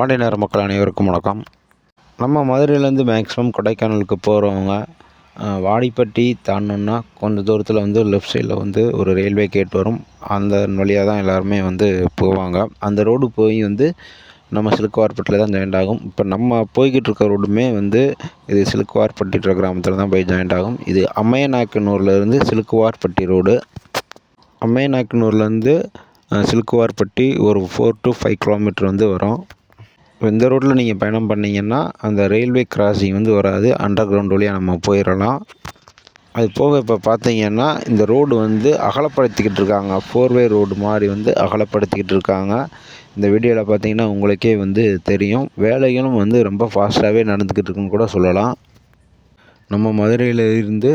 பாண்டிய நேர மக்கள் அனைவருக்கும் வணக்கம். நம்ம மதுரையிலேருந்து மேக்ஸிமம் கொடைக்கானலுக்கு போகிறவங்க வாடிப்பட்டி தாண்டணுன்னா கொஞ்சம் தூரத்தில் லெஃப்ட் சைடில் ஒரு ரயில்வே கேட் வரும். அந்த வழியாக தான் எல்லாருமே போவாங்க. அந்த ரோடு போய் நம்ம சிலுக்குவார்பட்டியில் தான் ஜாயிண்ட் ஆகும். இப்போ நம்ம போய்கிட்டு இருக்க ரோடுமே இது சிலுக்குவார்பட்டின்ற கிராமத்தில் தான் போய் ஜாயிண்ட் ஆகும். இது அம்மையநாயக்கனூர்லேருந்து சிலுக்குவார்பட்டி ரோடு. அம்மையநாயக்கனூர்லேருந்து சிலுக்குவார்பட்டி ஒரு 4 to 5 கிலோமீட்டர் வரும். இந்த ரோட்டில் நீங்கள் பயணம் பண்ணிங்கன்னா அந்த ரயில்வே கிராசிங் வராது. அண்டர் கிரவுண்ட் வழியாக நம்ம போயிடலாம். அது போக இப்போ பார்த்தீங்கன்னா இந்த ரோடு அகலப்படுத்திக்கிட்டு இருக்காங்க. 4-வே ரோடு மாதிரி அகலப்படுத்திக்கிட்டு இருக்காங்க. இந்த வீடியோவில் பார்த்தீங்கன்னா உங்களுக்கே தெரியும். வேலைகளும் ரொம்ப ஃபாஸ்ட்டாகவே நடந்துக்கிட்டு இருக்குன்னு கூட சொல்லலாம். நம்ம மதுரையில் இருந்து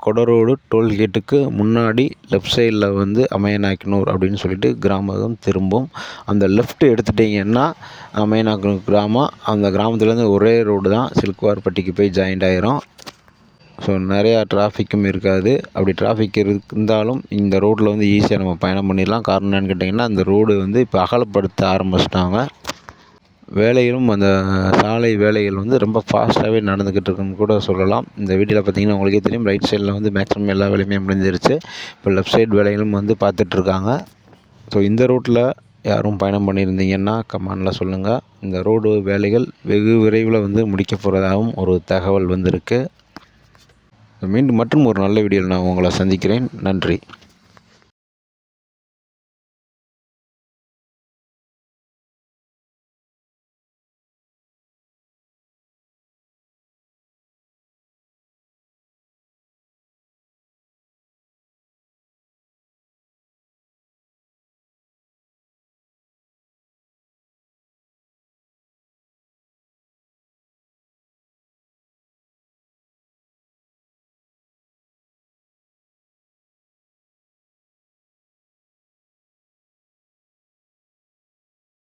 கொடரோடு டோல்கேட்டுக்கு முன்னாடி லெஃப்ட் சைடில் அம்மையநாயக்கனூர் அப்படின்னு சொல்லிட்டு கிராமம் திரும்பும். அந்த லெஃப்ட் எடுத்துட்டிங்கன்னா அம்மையநாயக்கனூர் கிராமம். அந்த கிராமத்துலேருந்து ஒரே ரோடு தான் சிலுக்குவார்பட்டிக்கு போய் ஜாயிண்ட் ஆகிரும். ஸோ நிறையா டிராஃபிக்கும் இருக்காது. அப்படி டிராஃபிக் இருந்தாலும் இந்த ரோட்டில் ஈஸியாக நம்ம பயணம் பண்ணிடலாம். காரணம் என்னென்னு கேட்டிங்கன்னா அந்த ரோடு இப்போ அகலப்படுத்த ஆரம்பிச்சிட்டாங்க. வேலைகளும் அந்த சாலை வேலைகள் ரொம்ப ஃபாஸ்ட்டாகவே நடந்துக்கிட்டு இருக்குன்னு கூட சொல்லலாம். இந்த வீடியோவில் பார்த்தீங்கன்னா உங்களுக்கே தெரியும். ரைட் சைடில் மேக்ஸிமம் எல்லா வேலையுமே முடிஞ்சிருச்சு. இப்போ லெஃப்ட் சைடு வேலைகளும் பார்த்துட்ருக்காங்க. ஸோ இந்த ரோட்டில் யாரும் பயணம் பண்ணியிருந்தீங்கன்னா கமெண்டில் சொல்லுங்கள். இந்த ரோடு வேலைகள் வெகு விரைவில் முடிக்க போகிறதாகவும் ஒரு தகவல் வந்திருக்கு. மீண்டும் மற்றும் ஒரு நல்ல வீடியோவில் நான் உங்களை சந்திக்கிறேன். நன்றி.